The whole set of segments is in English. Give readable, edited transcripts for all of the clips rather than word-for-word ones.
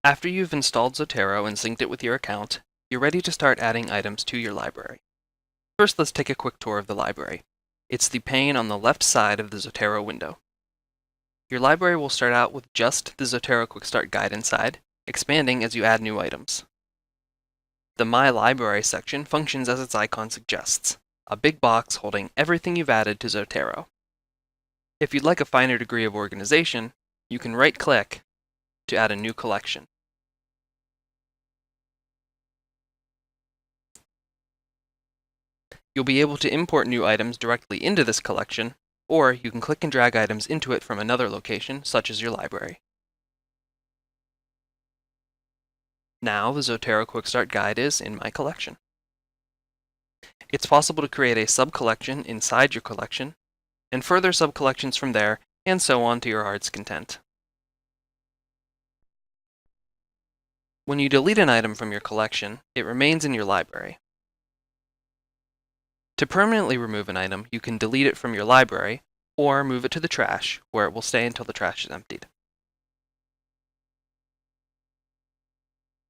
After you've installed Zotero and synced it with your account, you're ready to start adding items to your library. First, let's take a quick tour of the library. It's the pane on the left side of the Zotero window. Your library will start out with just the Zotero Quick Start Guide inside, expanding as you add new items. The My Library section functions as its icon suggests, a big box holding everything you've added to Zotero. If you'd like a finer degree of organization, you can right-click to add a new collection. You'll be able to import new items directly into this collection, or you can click and drag items into it from another location, such as your library. Now the Zotero Quick Start Guide is in my collection. It's possible to create a sub-collection inside your collection, and further sub-collections from there, and so on to your heart's content. When you delete an item from your collection, it remains in your library. To permanently remove an item, you can delete it from your library, or move it to the trash, where it will stay until the trash is emptied.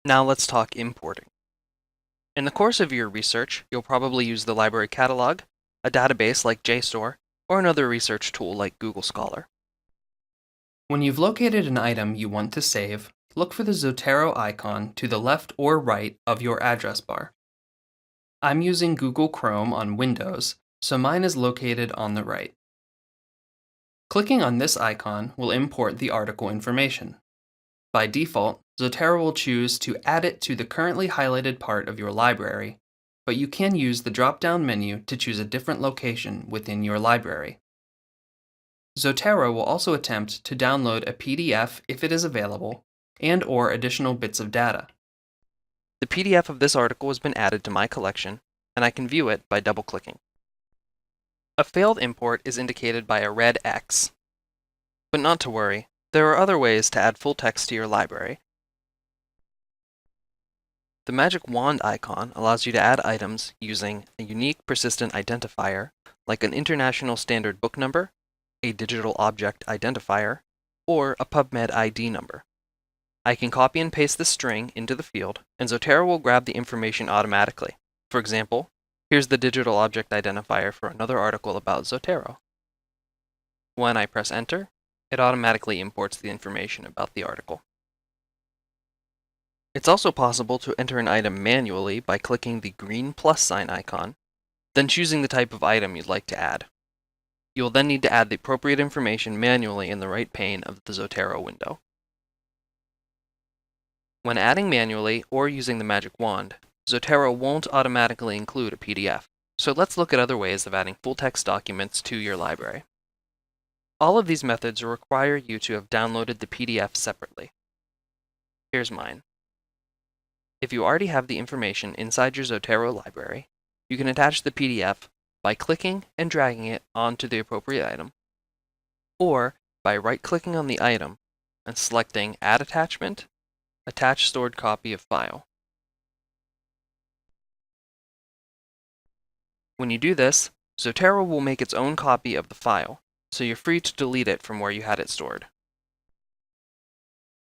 Now let's talk importing. In the course of your research, you'll probably use the library catalog, a database like JSTOR, or another research tool like Google Scholar. When you've located an item you want to save, look for the Zotero icon to the left or right of your address bar. I'm using Google Chrome on Windows, so mine is located on the right. Clicking on this icon will import the article information. By default, Zotero will choose to add it to the currently highlighted part of your library, but you can use the drop-down menu to choose a different location within your library. Zotero will also attempt to download a PDF if it is available, and/or additional bits of data. The PDF of this article has been added to my collection, and I can view it by double-clicking. A failed import is indicated by a red X. But not to worry, there are other ways to add full text to your library. The magic wand icon allows you to add items using a unique persistent identifier, like an International Standard Book Number, a Digital Object Identifier, or a PubMed ID number. I can copy and paste the string into the field, and Zotero will grab the information automatically. For example, here's the digital object identifier for another article about Zotero. When I press enter, it automatically imports the information about the article. It's also possible to enter an item manually by clicking the green plus sign icon, then choosing the type of item you'd like to add. You'll then need to add the appropriate information manually in the right pane of the Zotero window. When adding manually or using the magic wand, Zotero won't automatically include a PDF, so let's look at other ways of adding full-text documents to your library. All of these methods require you to have downloaded the PDF separately. Here's mine. If you already have the information inside your Zotero library, you can attach the PDF by clicking and dragging it onto the appropriate item, or by right-clicking on the item and selecting Add Attachment, Attach Stored Copy of File. When you do this, Zotero will make its own copy of the file, so you're free to delete it from where you had it stored.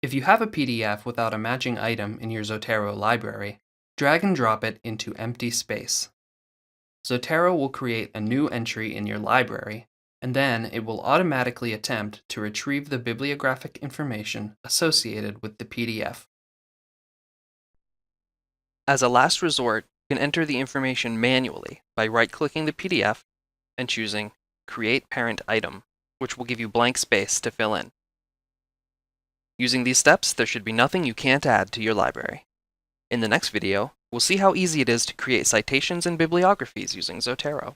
If you have a PDF without a matching item in your Zotero library, drag and drop it into empty space. Zotero will create a new entry in your library, and then it will automatically attempt to retrieve the bibliographic information associated with the PDF. As a last resort, you can enter the information manually by right-clicking the PDF and choosing Create Parent Item, which will give you blank space to fill in. Using these steps, there should be nothing you can't add to your library. In the next video, we'll see how easy it is to create citations and bibliographies using Zotero.